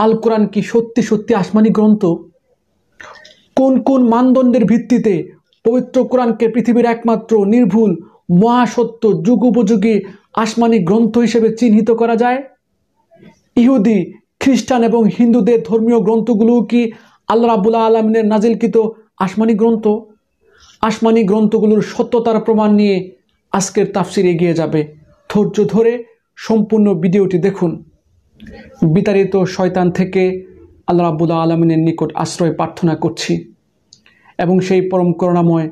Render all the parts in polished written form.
আল কোরআন কি সত্যি সত্যি আসমানি গ্রন্থ? কোন কোন মানদণ্ডের ভিত্তিতে পবিত্র কোরআনকে পৃথিবীর একমাত্র নির্ভুল মহাসত্য যুগ উপযোগী আসমানি গ্রন্থ হিসেবে চিহ্নিত করা যায়? ইহুদি, খ্রিস্টান এবং হিন্দুদের ধর্মীয় গ্রন্থগুলো কি আল্লাহ রাব্বুল আলামিনের নাজিলকৃত আসমানি গ্রন্থ? আসমানি গ্রন্থগুলোর সত্যতার প্রমাণ নিয়ে আজকের তাফসির এগিয়ে যাবে। ধৈর্য ধরে সম্পূর্ণ ভিডিওটি দেখুন। বিতাড়িত শয়তান থেকে আল্লাহ রাব্বুল আলামিনের নিকট আশ্রয় প্রার্থনা করছি এবং সেই পরম করুণাময়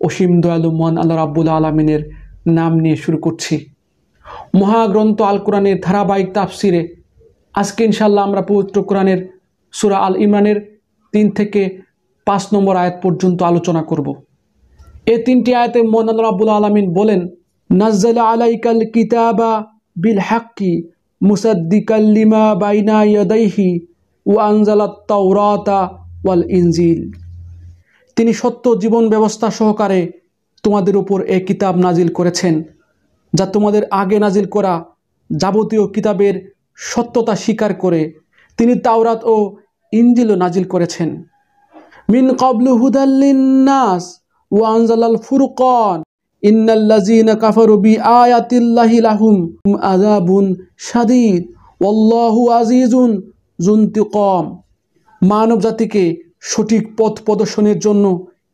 অসীম দয়ালু মহান আল্লাহ রাব্বুল আলামিনের নাম নিয়ে শুরু করছি। মহাগ্রন্থ আল কোরআনের ধারাবাহিক তাফসিরে আজকে ইনশাআল্লাহ আমরা পবিত্র কোরআনের সূরা আল ইমরানের 3 থেকে 5 নম্বর আয়াত পর্যন্ত আলোচনা করব। এই 3টি আয়াতে মহান আল্লাহ রাব্বুল আলামিন বলেন, নাজ্জালা আলাইকাল কিতাবা বিল হাক্কি মুসাদ্দিকাল লিমা বাইনা ইয়াদাইহি ওয়া আনজালাত তাওরাতা ওয়াল ইনজিল। তিনি সত্য জীবন ব্যবস্থা সহকারে তোমাদের উপর এই কিতাব নাজিল করেছেন, যা তোমাদের আগে নাজিল করা যাবতীয় কিতাবের সত্যতা স্বীকার করে। তিনি তাওরাত ও ইনজিলও নাজিল করেছেন। মিন ক্বাবলু হুদাল লিন-নাস ওয়া আনজালাল ফুরকান ইন্নাল্লাযীনা কাফারু বিআয়াতিল্লাহি লাহুম আযাবুন শাদীদ ওয়াল্লাহু আজিজুন যুনতিকাম। মানব জাতিকে সঠিক পথ প্রদর্শনের জন্য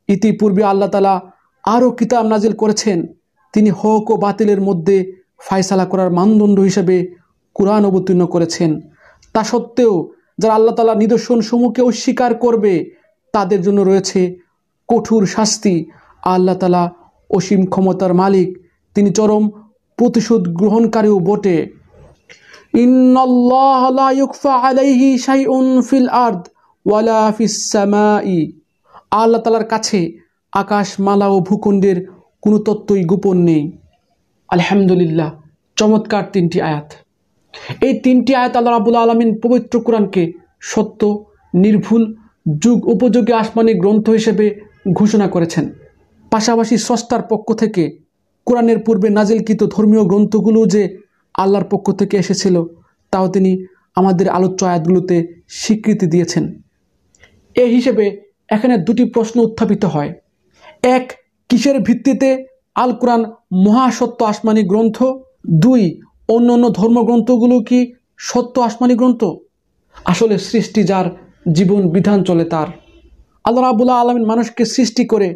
ইতিপূর্বে আল্লাহ তাআলা আরও কিতাব নাজিল করেছেন। তিনি হক ও বাতিলের মধ্যে ফায়সালা করার মানদণ্ড হিসেবে কুরআন অবতীর্ণ করেছেন। তা সত্ত্বেও যারা আল্লাহ তাআলার নিদর্শন সমূহকে অস্বীকার করবে তাদের জন্য রয়েছে কঠোর শাস্তি। আল্লাহ তাআলা অসীম ক্ষমতার মালিক, তিনি চরম প্রতিশোধ গ্রহণকারীও বটে। ইন্নাল্লাহা লা ইউখফা আলাইহি শাইউন ফিল আরদ ওয়ালা ফিস সামাই। আল্লাহ তাআলার কাছে আকাশ মালা ও ভূখণ্ডের কোনো তত্ত্বই গোপন নেই। আলহামদুলিল্লাহ, চমৎকার 3টি আয়াত। এই 3টি আয়াত আল্লাহ রাব্বুল আলামিন পবিত্র কোরআনকে সত্য, নির্ভুল, যুগ উপযোগী আসমানি গ্রন্থ হিসেবে ঘোষণা করেছেন। পাশাপাশি স্রষ্টার পক্ষ থেকে কোরআনের পূর্বে নাজিলকৃত ধর্মীয় গ্রন্থগুলো যে আল্লাহর পক্ষ থেকে এসেছিল তাও তিনি আমাদের আলোচ্য আয়াতগুলোতে স্বীকৃতি দিয়েছেন। এই হিসেবে এখানে 2টি প্রশ্ন উত্থাপিত হয়। 1, কিসের ভিত্তিতে আল কোরআন মহাসত্য আসমানি গ্রন্থ? 2, অন্যান্য ধর্মগ্রন্থগুলো কি সত্য আসমানি গ্রন্থ? আসলে সৃষ্টি যার, জীবন বিধান চলে তার। আল্লাহ রাব্বুল আলামিন মানুষকে সৃষ্টি করে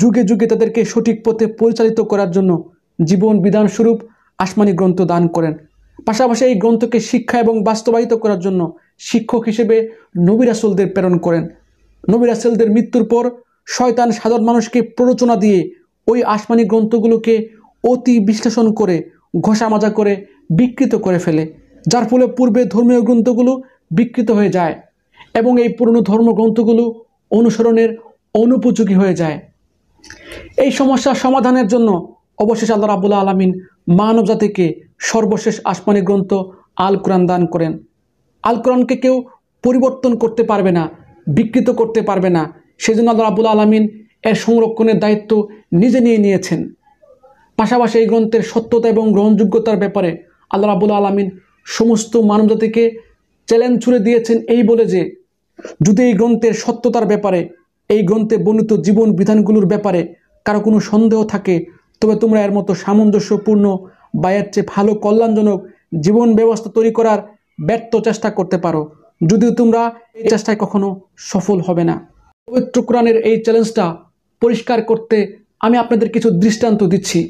যুগে যুগে তাদেরকে সঠিক পথে পরিচালিত করার জন্য জীবন বিধান স্বরূপ আসমানি গ্রন্থ দান করেন। পাশাপাশি এই গ্রন্থকে শিক্ষা এবং বাস্তবায়িত করার জন্য শিক্ষক হিসেবে নবী রাসূলদের প্রেরণ করেন। নবী রাসূলদের মৃত্যুর পর শয়তান সাধারণ মানুষকে প্ররোচনা দিয়ে ওই আসমানি গ্রন্থগুলোকে অতি বিশ্লেষণ করে ঘষা মাজা করে বিকৃত করে ফেলে, যার ফলে পূর্বে ধর্মীয় গ্রন্থগুলো বিকৃত হয়ে যায় এবং এই পুরনো ধর্মগ্রন্থগুলো অনুসরণের অনুপযোগী হয়ে যায়। এই সমস্যার সমাধানের জন্য অবশেষে আল্লাহ রাব্বুল আলামিন মানব জাতিকে সর্বশেষ আসমানি গ্রন্থ আল কোরআন দান করেন। আল কোরআনকে কেউ পরিবর্তন করতে পারবে না, বিকৃত করতে পারবে না। সেজন্য আল্লাহ রাব্বুল আলামিন এর সংরক্ষণের দায়িত্ব নিজে নিয়ে নিয়েছেন। পাশাপাশি এই গ্রন্থের সত্যতা এবং গ্রহণযোগ্যতার ব্যাপারে আল্লাহ রাব্বুল আলামিন সমস্ত মানব জাতিকে চ্যালেঞ্জ ছুড়ে দিয়েছেন এই বলে যে, যদি এই গ্রন্থের সত্যতার ব্যাপারে, এই গ্রন্থে বর্ণিত জীবন বিধানগুলোর ব্যাপারে কারো কোনো সন্দেহ থাকে, তবে তোমরা এর মতো সামঞ্জস্যপূর্ণ বা এর চেয়ে ভালো কল্যাণজনক জীবন ব্যবস্থা তৈরি করার ব্যর্থ চেষ্টা করতে পারো, যদিও তোমরা এই চেষ্টায় কখনো সফল হবে না। পবিত্র কোরআনের এই চ্যালেঞ্জটা পরিষ্কার করতে আমি আপনাদের কিছু দৃষ্টান্ত দিচ্ছি।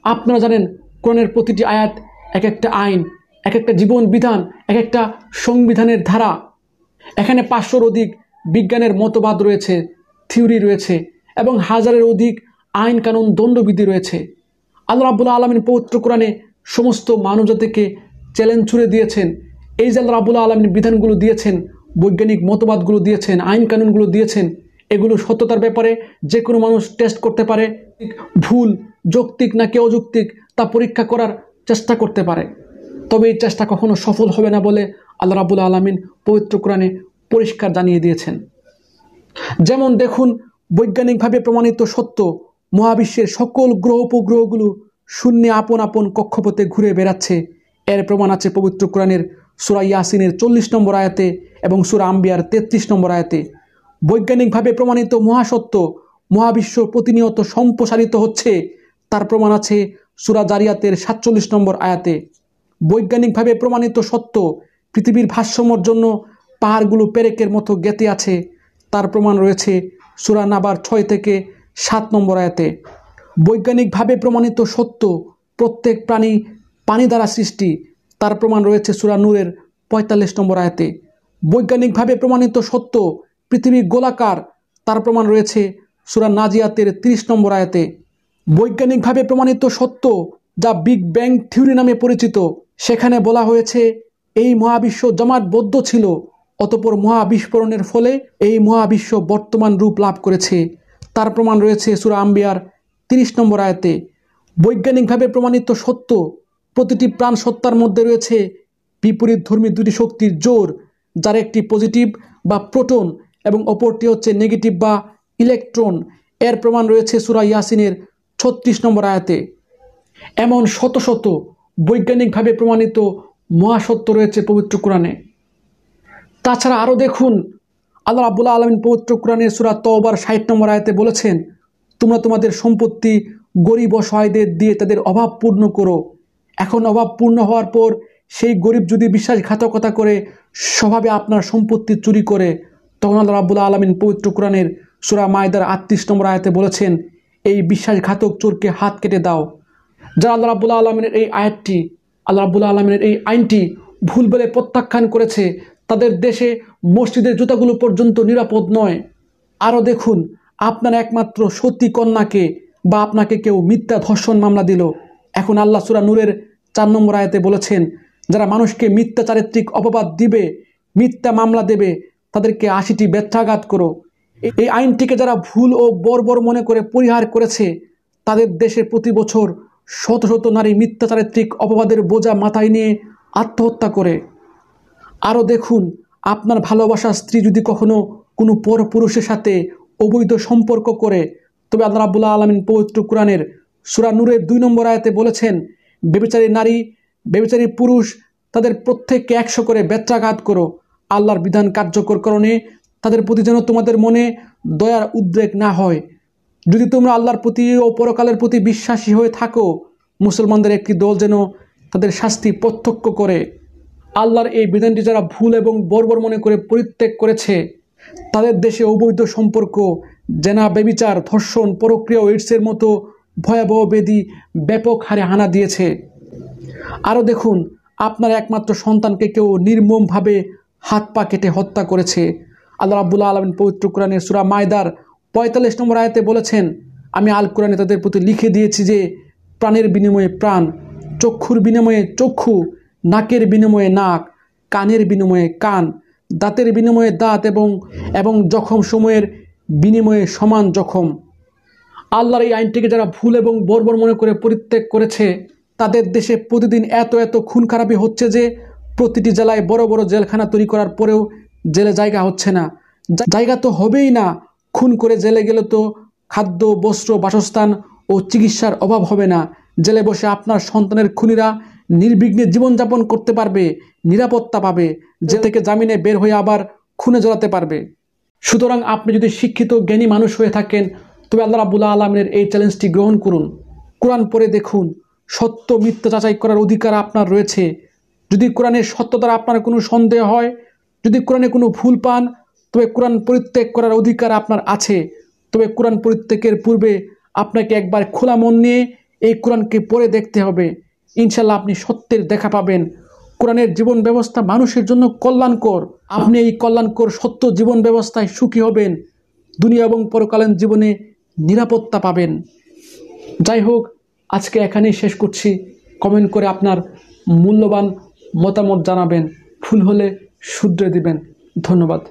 আপনারা জানেন কোরআনের প্রতিটি আয়াত এক একটা আইন, এক একটা জীবন বিধান, এক একটা সংবিধানের ধারা। এখানে 500-র অধিক বিজ্ঞানের মতবাদ রয়েছে, থিওরি রয়েছে এবং 1000-এর অধিক আইন কানুন দণ্ডবিধি রয়েছে। আল্লাহ রাব্বুল আলামিন পবিত্র কোরআনে সমস্ত মানবজাতিকে চ্যালেঞ্জ ছুড়ে দিয়েছেন। এই যে আল্লাহ রাব্বুল আলামিন বিধানগুলো দিয়েছেন, বৈজ্ঞানিক মতবাদগুলো দিয়েছেন, আইন কানুনগুলো দিয়েছেন, এগুলো সত্যতার ব্যাপারে যে কোনো মানুষ টেস্ট করতে পারে, ভুল, যৌক্তিক নাকি অযৌক্তিক তা পরীক্ষা করার চেষ্টা করতে পারে। তবে এই চেষ্টা কখনো সফল হবে না বলে আল্লাহ রাব্বুল আলামিন পবিত্র কোরআনে পরিষ্কার জানিয়ে দিয়েছেন। যেমন দেখুন, বৈজ্ঞানিকভাবে প্রমাণিত সত্য, মহাবিশ্বের সকল গ্রহ উপগ্রহগুলো শূন্যে আপন আপন কক্ষপথে ঘুরে বেড়াচ্ছে। এর প্রমাণ আছে পবিত্র কোরআনের সূরা ইয়াসিনের 40 নম্বর আয়াতে এবং সূরা আম্বিয়ার 33 নম্বর আয়াতে। বৈজ্ঞানিকভাবে প্রমাণিত মহাসত্য মহাবিশ্ব প্রতিনিয়ত সম্প্রসারিত হচ্ছে, তার প্রমাণ আছে সূরা জারিয়াতের 47 নম্বর আয়াতে। বৈজ্ঞানিকভাবে প্রমাণিত সত্য পৃথিবীর ভারসাম্যের জন্য পাহাড়গুলো পেরেকের মতো গেঁথে আছে, তার প্রমাণ রয়েছে সূরা নাবার 6 থেকে 7 নম্বর আয়াতে। বৈজ্ঞানিকভাবে প্রমাণিত সত্য প্রত্যেক প্রাণী পানি দ্বারা সৃষ্টি, তার প্রমাণ রয়েছে সূরা নূরের 45 নম্বর আয়াতে। বৈজ্ঞানিকভাবে প্রমাণিত সত্য পৃথিবী গোলাকার, তার প্রমাণ রয়েছে সূরা নাজিয়াতের 30 নম্বর আয়াতে। বৈজ্ঞানিকভাবে প্রমাণিত সত্য যা বিগ ব্যাং থিওরি নামে পরিচিত, সেখানে বলা হয়েছে এই মহাবিশ্ব জমাটবদ্ধ ছিল, অতঃপর মহাবিস্ফোরণের ফলে এই মহাবিশ্ব বর্তমান রূপ লাভ করেছে, তার প্রমাণ রয়েছে সূরা আম্বিয়ার 30 নম্বর আয়াতে। বৈজ্ঞানিকভাবে প্রমাণিত সত্য প্রতিটি প্রাণ সত্তার মধ্যে রয়েছে বিপরীতধর্মী দুটি শক্তির জোর, যার একটি পজিটিভ বা প্রোটন এবং অপরটি হচ্ছে নেগেটিভ বা ইলেকট্রন। এর প্রমাণ রয়েছে সূরা ইয়াসিনের 36 নম্বর আয়াতে। এমন শত শত বৈজ্ঞানিকভাবে প্রমাণিত মহাসত্য রয়েছে পবিত্র কোরআনে। তাছাড়া আরও দেখুন, আল্লাহ রাব্বুল আলামিন পবিত্র কোরআনের সূরা তওবার 60 নম্বর আয়াতে বলেছেন, তোমরা তোমাদের সম্পত্তি গরিব অসহায়দের দিয়ে তাদের অভাব পূর্ণ করো। এখন অভাব পূর্ণ হওয়ার পর সেই গরিব যদি বিশ্বাসঘাতকতা করে, স্বভাবে আপনার সম্পত্তি চুরি করে, তখন আল্লাহ রাব্বুল আলামিন পবিত্র কোরআনের সূরা মায়দার 38 নম্বর আয়াতে বলেছেন, এই বিশ্বাসঘাতক চোরকে হাত কেটে দাও। যারা আল্লাহ রাব্বুল আলামিনের এই আয়াতটি, আল্লাহ রাব্বুল আলামিনের এই আইনটি ভুল বলে প্রত্যাখ্যান করেছে, তাদের দেশে মসজিদের জুতাগুলো পর্যন্ত নিরাপদ নয়। আরও দেখুন, আপনার একমাত্র সতী কন্যাকে বা আপনাকে কেউ মিথ্যা ধর্ষণ মামলা দিল, এখন আল্লাহ সূরা নূরের 4 নম্বর আয়াতে বলেছেন, যারা মানুষকে মিথ্যা চারিত্রিক অপবাদ দিবে, মিথ্যা মামলা দেবে, তাদেরকে 80টি ব্যত্রাঘাত করো। এই আইনটিকে যারা ভুল ও বর্বর মনে করে পরিহার করেছে, তাদের দেশে প্রতি বছর শত শত নারী মিথ্যা চারিত্রিক অপবাদের বোঝা মাথায় নিয়ে আত্মহত্যা করে। আরও দেখুন, আপনার ভালোবাসার স্ত্রী যদি কখনো কোনো পরপুরুষের সাথে অবৈধ সম্পর্ক করে, তবে আল্লাহ রাব্বুল আলামিন পবিত্র কোরআনের সূরা নূরের 2 নম্বর আয়াতে বলেছেন, ব্যভিচারী নারী ব্যভিচারী পুরুষ তাদের প্রত্যেককে 100 করে ব্যত্রাঘাত করো। আল্লাহর বিধান কার্যকর করণে তাদের প্রতি যেন তোমাদের মনে দয়ার উদ্রেক না হয়। যদি তোমরা আল্লাহর প্রতি ও পরকালের প্রতি বিশ্বাসী হয়ে থাকো, মুসলমানদের একটি দল যেন তাদের শাস্তি প্রত্যক্ষ করে। আল্লাহর এই বিধানটি যারা ভুল এবং বর্বর মনে করে পরিত্যাগ করেছে, তাদের দেশে অবৈধ সম্পর্ক, জেনা, ব্যভিচার, ধর্ষণ, পরক্রিয়া ও এইডসের মতো ভয়াবহ ব্যাধি ব্যাপক হারে হানা দিয়েছে। আরও দেখুন, আপনার একমাত্র সন্তানকে কেউ নির্মমভাবে হাত পা কেটে হত্যা করেছে। আল্লাহ রাব্বুল আলামিন পবিত্র কোরআনের সূরা মায়দার 45 নম্বর আয়াতে বলেছেন, আমি আল কোরআনে তাদের প্রতি লিখে দিয়েছি যে প্রাণের বিনিময়ে প্রাণ, চক্ষুর বিনিময়ে চক্ষু, নাকের বিনিময়ে নাক, কানের বিনিময়ে কান, দাঁতের বিনিময়ে দাঁত এবং জখম সময়ের বিনিময়ে সমান জখম। আল্লাহর এই আইনটিকে যারা ভুল এবং বর্বর মনে করে পরিত্যাগ করেছে, তাদের দেশে প্রতিদিন এত খুন খারাপি হচ্ছে যে প্রতিটি জেলায় বড় বড় জেলখানা তৈরি করার পরেও জেলে জায়গা হচ্ছে না। জায়গা তো হবেই না, খুন করে জেলে গেলে তো খাদ্য, বস্ত্র, বাসস্থান ও চিকিৎসার অভাব হবে না। জেলে বসে আপনার সন্তানের খুনিরা নির্বিঘ্নে জীবনযাপন করতে পারবে, নিরাপত্তা পাবে, জেল থেকে জামিনে বের হয়ে আবার খুনে জড়াতে পারবে। সুতরাং আপনি যদি শিক্ষিত জ্ঞানী মানুষ হয়ে থাকেন, তবে আল্লাহ রাব্বুল আলামিনের এই চ্যালেঞ্জটি গ্রহণ করুন। কোরআন পড়ে দেখুন, সত্য মিথ্যা যাচাই করার অধিকার আপনার রয়েছে। যদি কোরআনের সত্যতার আপনার কোনো সন্দেহ হয়, যদি কোরআনে কোনো ভুল পান, তবে কোরআন পরিত্যাগ করার অধিকার আপনার আছে। তবে কোরআন পরিত্যাগের পূর্বে আপনাকে একবার খোলা মন নিয়ে এই কোরআনকে পড়ে দেখতে হবে। ইনশাল্লাহ আপনি সত্যের দেখা পাবেন। কোরআনের জীবন ব্যবস্থা মানুষের জন্য কল্যাণকর। আপনি এই কল্যাণকর সত্য জীবন ব্যবস্থায় সুখী হবেন, দুনিয়া এবং পরকালীন জীবনে নিরাপত্তা পাবেন। যাই হোক, আজকে এখানেই শেষ করছি। কমেন্ট করে আপনার মূল্যবান মতামত জানাবেন, ভুল হলে শুধরে দিবেন। ধন্যবাদ।